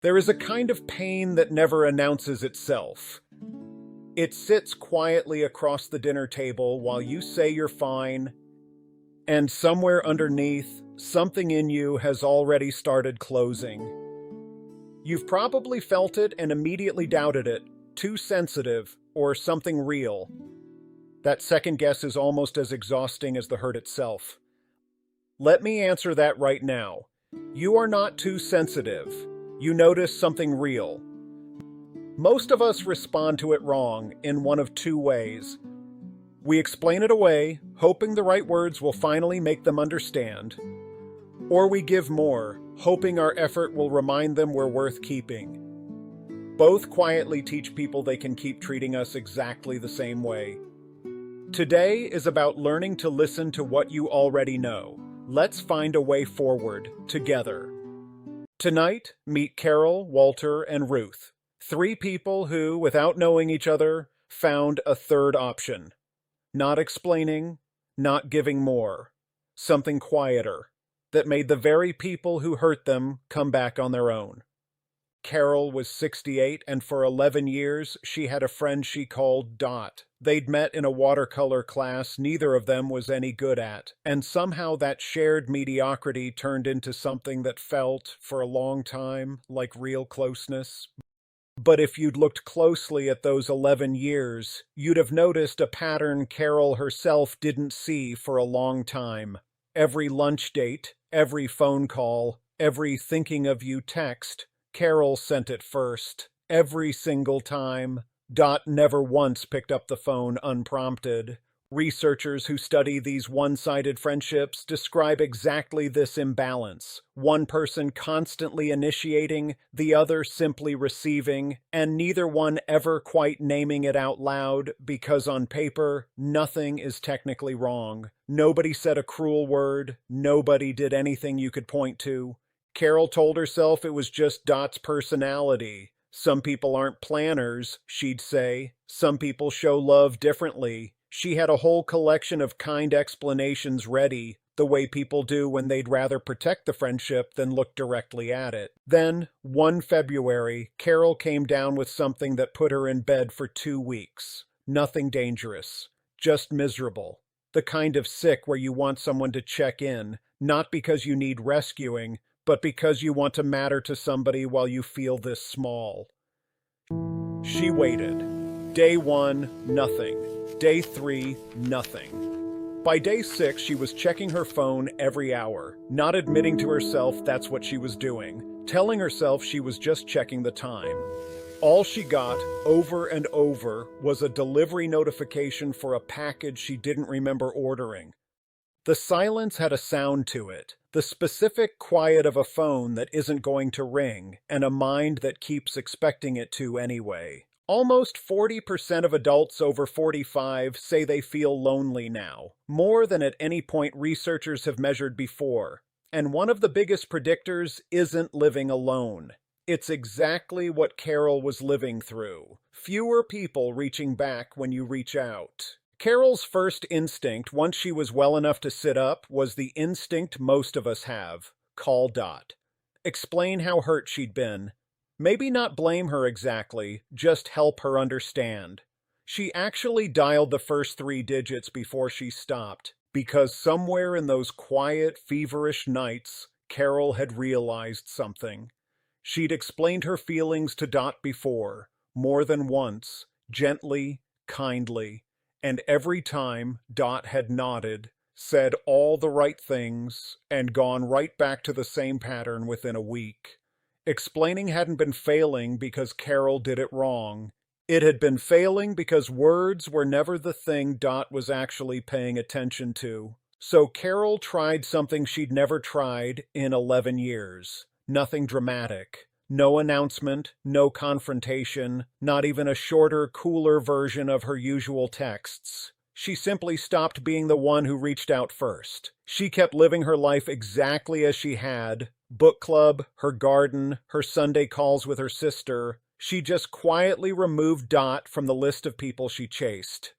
There is a kind of pain that never announces itself. It sits quietly across the dinner table while you say you're fine, and somewhere underneath, something in you has already started closing. You've probably felt it and immediately doubted it, too sensitive, or something real. That second guess is almost as exhausting as the hurt itself. Let me answer that right now. You are not too sensitive. You notice something real. Most of us respond to it wrong in one of two ways. We explain it away, hoping the right words will finally make them understand. Or we give more, hoping our effort will remind them we're worth keeping. Both quietly teach people they can keep treating us exactly the same way. Today is about learning to listen to what you already know. Let's find a way forward, together. Tonight, meet Carol, Walter, and Ruth. Three people who, without knowing each other, found a third option. Not explaining, not giving more. Something quieter, that made the very people who hurt them come back on their own. Carol was 68, and for 11 years, she had a friend she called Dot. They'd met in a watercolor class neither of them was any good at, and somehow that shared mediocrity turned into something that felt, for a long time, like real closeness. But if you'd looked closely at those 11 years, you'd have noticed a pattern Carol herself didn't see for a long time. Every lunch date, every phone call, every thinking of you text, Carol sent it first. Every single time. Dot never once picked up the phone unprompted. Researchers who study these one-sided friendships describe exactly this imbalance. One person constantly initiating, the other simply receiving, and neither one ever quite naming it out loud because on paper, nothing is technically wrong. Nobody said a cruel word. Nobody did anything you could point to. Carol told herself it was just Dot's personality. Some people aren't planners, she'd say. Some people show love differently. She had a whole collection of kind explanations ready, the way people do when they'd rather protect the friendship than look directly at it. Then, one February, Carol came down with something that put her in bed for 2 weeks. Nothing dangerous, just miserable. The kind of sick where you want someone to check in, not because you need rescuing, but because you want to matter to somebody while you feel this small. She waited. Day 1, nothing. Day 3, nothing. By day 6, she was checking her phone every hour, not admitting to herself that's what she was doing, telling herself she was just checking the time. All she got, over and over, was a delivery notification for a package she didn't remember ordering. The silence had a sound to it, the specific quiet of a phone that isn't going to ring, and a mind that keeps expecting it to anyway. Almost 40% of adults over 45 say they feel lonely now, more than at any point researchers have measured before. And one of the biggest predictors isn't living alone. It's exactly what Carol was living through. Fewer people reaching back when you reach out. Carol's first instinct, once she was well enough to sit up, was the instinct most of us have. Call Dot. Explain how hurt she'd been. Maybe not blame her exactly, just help her understand. She actually dialed the first 3 digits before she stopped, because somewhere in those quiet, feverish nights, Carol had realized something. She'd explained her feelings to Dot before, more than once, gently, kindly, and every time Dot had nodded, said all the right things, and gone right back to the same pattern within a week. Explaining hadn't been failing because Carol did it wrong. It had been failing because words were never the thing Dot was actually paying attention to. So Carol tried something she'd never tried in 11 years. Nothing dramatic. No announcement, no confrontation, not even a shorter, cooler version of her usual texts. She simply stopped being the one who reached out first. She kept living her life exactly as she had. Book club, her garden, her Sunday calls with her sister. She just quietly removed Dot from the list of people she chased.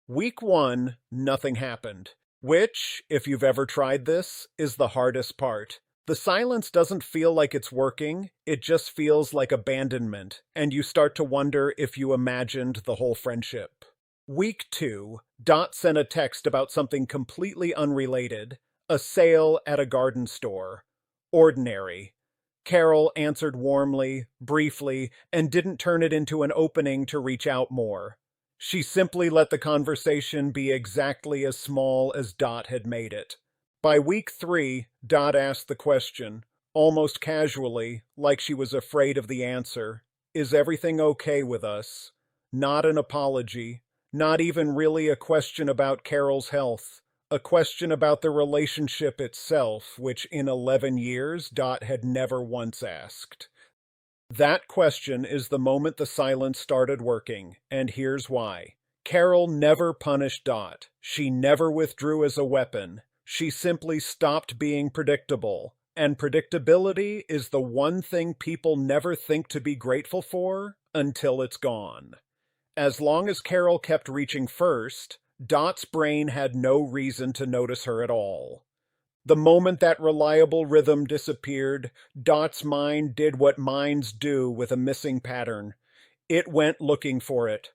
Week 1, nothing happened. Which, if you've ever tried this, is the hardest part. The silence doesn't feel like it's working, it just feels like abandonment, and you start to wonder if you imagined the whole friendship. Week 2, Dot sent a text about something completely unrelated, a sale at a garden store. Ordinary. Carol answered warmly, briefly, and didn't turn it into an opening to reach out more. She simply let the conversation be exactly as small as Dot had made it. By week 3, Dot asked the question, almost casually, like she was afraid of the answer. Is everything okay with us? Not an apology, not even really a question about Carol's health, a question about the relationship itself, which in 11 years Dot had never once asked. That question is the moment the silence started working, and here's why. Carol never punished Dot. She never withdrew as a weapon. She simply stopped being predictable. And predictability is the one thing people never think to be grateful for until it's gone. As long as Carol kept reaching first, Dot's brain had no reason to notice her at all. The moment that reliable rhythm disappeared, Dot's mind did what minds do with a missing pattern. It went looking for it.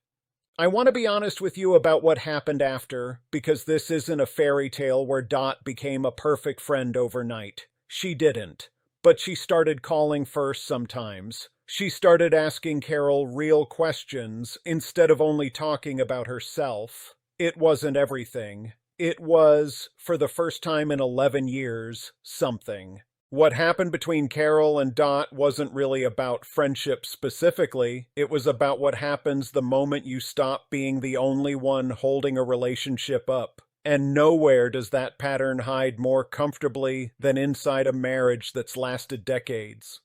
I want to be honest with you about what happened after, because this isn't a fairy tale where Dot became a perfect friend overnight. She didn't. But she started calling first sometimes. She started asking Carol real questions instead of only talking about herself. It wasn't everything. It was, for the first time in 11 years, something. What happened between Carol and Dot wasn't really about friendship specifically. It was about what happens the moment you stop being the only one holding a relationship up. And nowhere does that pattern hide more comfortably than inside a marriage that's lasted decades.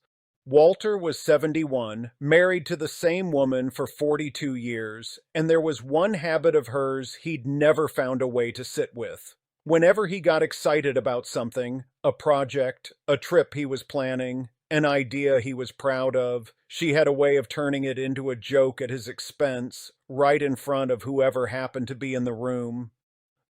Walter was 71, married to the same woman for 42 years, and there was one habit of hers he'd never found a way to sit with. Whenever he got excited about something, a project, a trip he was planning, an idea he was proud of, she had a way of turning it into a joke at his expense, right in front of whoever happened to be in the room.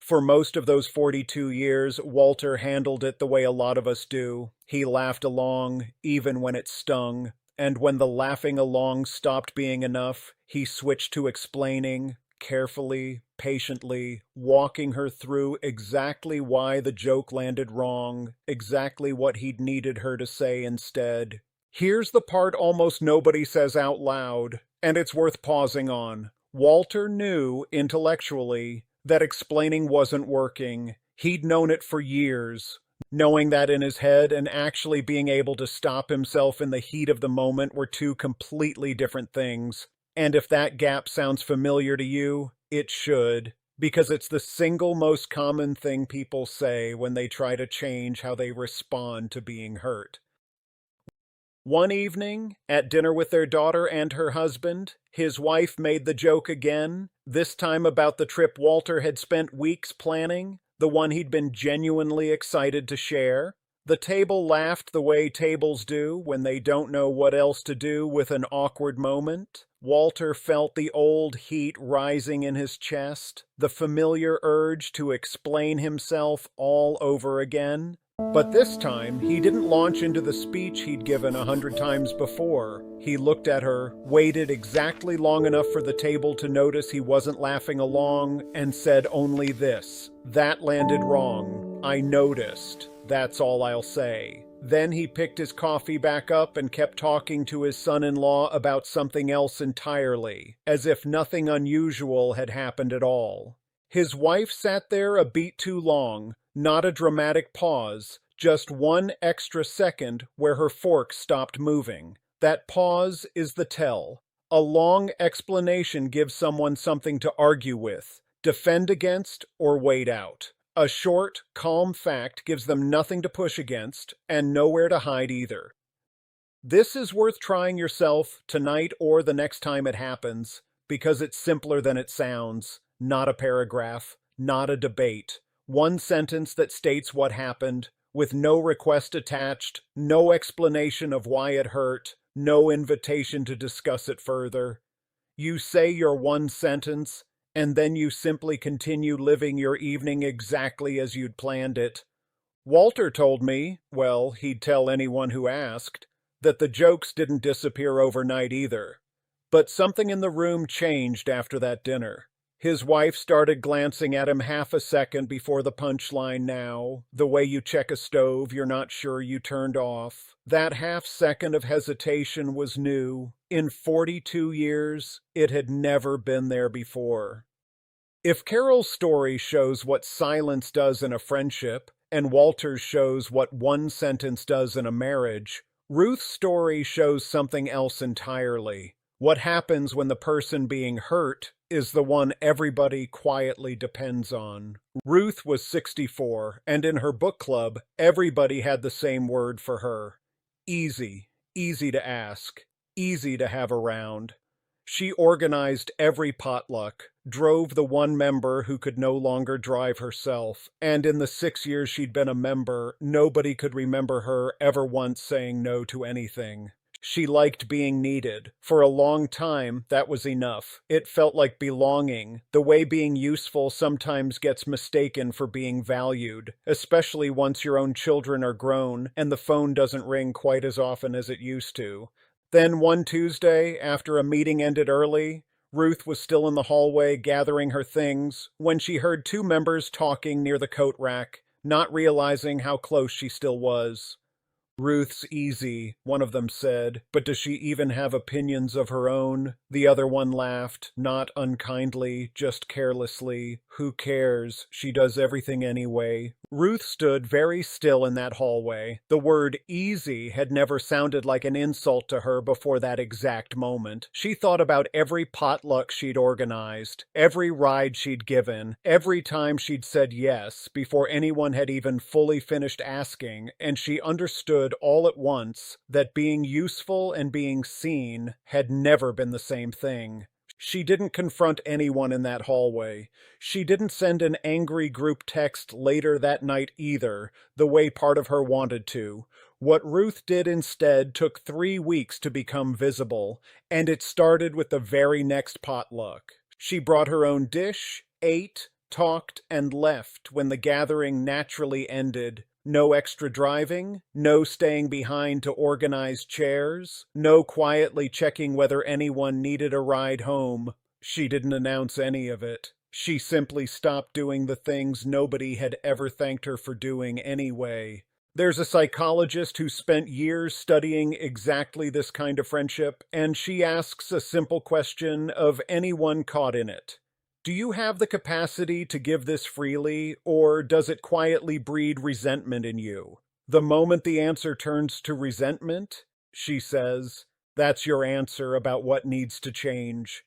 For most of those 42 years, Walter handled it the way a lot of us do. He laughed along, even when it stung, and when the laughing along stopped being enough, he switched to explaining, carefully, patiently, walking her through exactly why the joke landed wrong, exactly what he'd needed her to say instead. Here's the part almost nobody says out loud, and it's worth pausing on. Walter knew, intellectually, that explaining wasn't working. He'd known it for years. Knowing that in his head and actually being able to stop himself in the heat of the moment were two completely different things. And if that gap sounds familiar to you, it should, because it's the single most common thing people say when they try to change how they respond to being hurt. One evening, at dinner with their daughter and her husband, his wife made the joke again, this time about the trip Walter had spent weeks planning, the one he'd been genuinely excited to share. The table laughed the way tables do when they don't know what else to do with an awkward moment. Walter felt the old heat rising in his chest, the familiar urge to explain himself all over again. But this time, he didn't launch into the speech he'd given 100 times before. He looked at her, waited exactly long enough for the table to notice he wasn't laughing along, and said only this: "That landed wrong. I noticed. That's all I'll say." Then he picked his coffee back up and kept talking to his son-in-law about something else entirely, as if nothing unusual had happened at all. His wife sat there a beat too long, not a dramatic pause, just one extra second where her fork stopped moving. That pause is the tell. A long explanation gives someone something to argue with, defend against, or wait out. A short, calm fact gives them nothing to push against, and nowhere to hide either. This is worth trying yourself, tonight or the next time it happens, because it's simpler than it sounds. Not a paragraph, not a debate. One sentence that states what happened, with no request attached, no explanation of why it hurt, no invitation to discuss it further. You say your one sentence, and then you simply continue living your evening exactly as you'd planned it. Walter told me, well, he'd tell anyone who asked, that the jokes didn't disappear overnight either. But something in the room changed after that dinner. His wife started glancing at him half a second before the punchline now, the way you check a stove you're not sure you turned off. That half second of hesitation was new. In 42 years, it had never been there before. If Carol's story shows what silence does in a friendship, and Walter's shows what one sentence does in a marriage, Ruth's story shows something else entirely. What happens when the person being hurt is the one everybody quietly depends on. Ruth was 64, and in her book club, everybody had the same word for her. Easy. Easy to ask. Easy to have around. She organized every potluck, drove the one member who could no longer drive herself, and in the 6 years she'd been a member, nobody could remember her ever once saying no to anything. She liked being needed. For a long time, that was enough. It felt like belonging, the way being useful sometimes gets mistaken for being valued, especially once your own children are grown and the phone doesn't ring quite as often as it used to. Then one Tuesday, after a meeting ended early, Ruth was still in the hallway gathering her things when she heard two members talking near the coat rack, not realizing how close she still was. "Ruth's easy," one of them said, "but does she even have opinions of her own?" The other one laughed, not unkindly, just carelessly. "Who cares? She does everything anyway." Ruth stood very still in that hallway. The word easy had never sounded like an insult to her before that exact moment. She thought about every potluck she'd organized, every ride she'd given, every time she'd said yes before anyone had even fully finished asking, and she understood all at once that being useful and being seen had never been the same thing. She didn't confront anyone in that hallway. She didn't send an angry group text later that night either, the way part of her wanted to. What Ruth did instead took 3 weeks to become visible, and it started with the very next potluck. She brought her own dish, ate, talked, and left when the gathering naturally ended. No extra driving, no staying behind to organize chairs, no quietly checking whether anyone needed a ride home. She didn't announce any of it. She simply stopped doing the things nobody had ever thanked her for doing anyway. There's a psychologist who spent years studying exactly this kind of friendship, and she asks a simple question of anyone caught in it. Do you have the capacity to give this freely, or does it quietly breed resentment in you? The moment the answer turns to resentment, she says, that's your answer about what needs to change.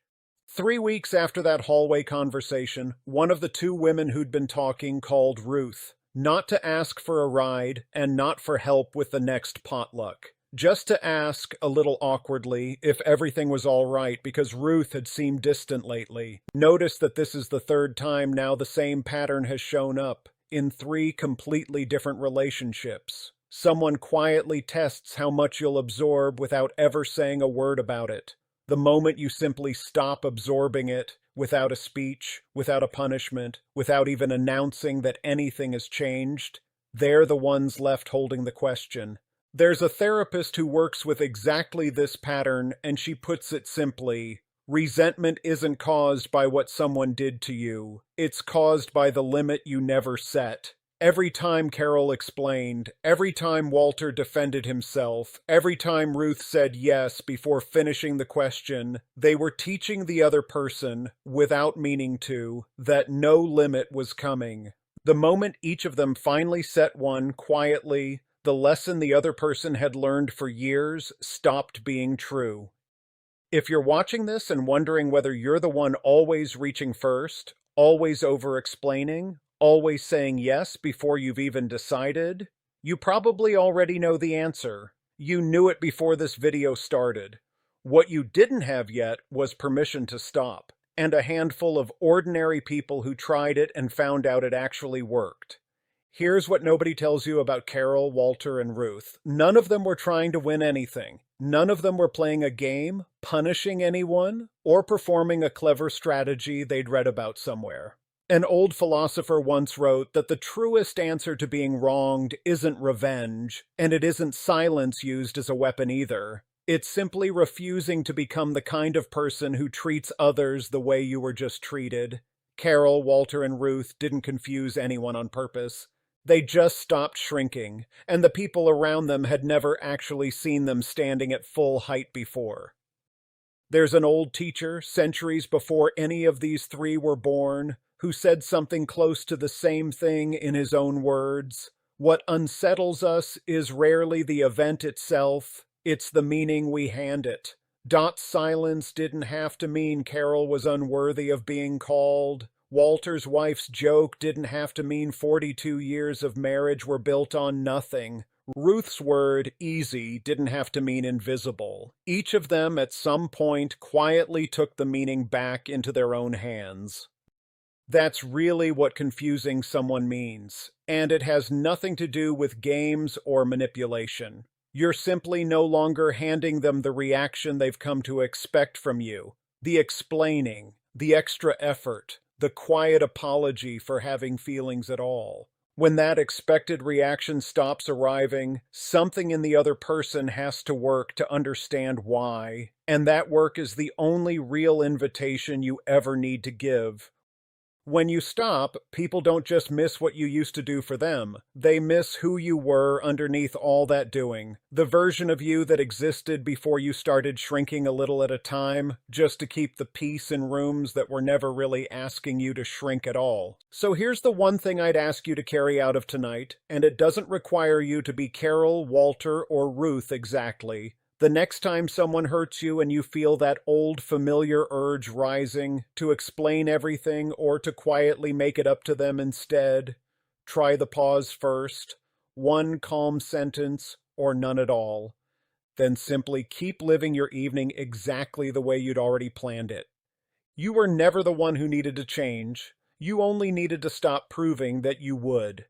3 weeks after that hallway conversation, one of the two women who'd been talking called Ruth, not to ask for a ride and not for help with the next potluck. Just to ask, a little awkwardly, if everything was all right because Ruth had seemed distant lately. Notice that this is the 3rd time now the same pattern has shown up, in 3 completely different relationships. Someone quietly tests how much you'll absorb without ever saying a word about it. The moment you simply stop absorbing it, without a speech, without a punishment, without even announcing that anything has changed, they're the ones left holding the question. There's a therapist who works with exactly this pattern, and she puts it simply, resentment isn't caused by what someone did to you. It's caused by the limit you never set. Every time Carol explained, every time Walter defended himself, every time Ruth said yes before finishing the question, they were teaching the other person, without meaning to, that no limit was coming. The moment each of them finally set one quietly, the lesson the other person had learned for years stopped being true. If you're watching this and wondering whether you're the one always reaching first, always over-explaining, always saying yes before you've even decided, you probably already know the answer. You knew it before this video started. What you didn't have yet was permission to stop, and a handful of ordinary people who tried it and found out it actually worked. Here's what nobody tells you about Carol, Walter, and Ruth. None of them were trying to win anything. None of them were playing a game, punishing anyone, or performing a clever strategy they'd read about somewhere. An old philosopher once wrote that the truest answer to being wronged isn't revenge, and it isn't silence used as a weapon either. It's simply refusing to become the kind of person who treats others the way you were just treated. Carol, Walter, and Ruth didn't confuse anyone on purpose. They just stopped shrinking, and the people around them had never actually seen them standing at full height before. There's an old teacher, centuries before any of these three were born, who said something close to the same thing in his own words. What unsettles us is rarely the event itself, it's the meaning we hand it. Dot's silence didn't have to mean Carol was unworthy of being called. Walter's wife's joke didn't have to mean 42 years of marriage were built on nothing. Ruth's word, easy, didn't have to mean invisible. Each of them, at some point, quietly took the meaning back into their own hands. That's really what confusing someone means, and it has nothing to do with games or manipulation. You're simply no longer handing them the reaction they've come to expect from you. The explaining, the extra effort, the quiet apology for having feelings at all. When that expected reaction stops arriving, something in the other person has to work to understand why, and that work is the only real invitation you ever need to give. When you stop, people don't just miss what you used to do for them. They miss who you were underneath all that doing. The version of you that existed before you started shrinking a little at a time, just to keep the peace in rooms that were never really asking you to shrink at all. So here's the one thing I'd ask you to carry out of tonight, and it doesn't require you to be Carol, Walter, or Ruth exactly. The next time someone hurts you and you feel that old familiar urge rising to explain everything or to quietly make it up to them instead, try the pause first, one calm sentence or none at all. Then simply keep living your evening exactly the way you'd already planned it. You were never the one who needed to change. You only needed to stop proving that you would.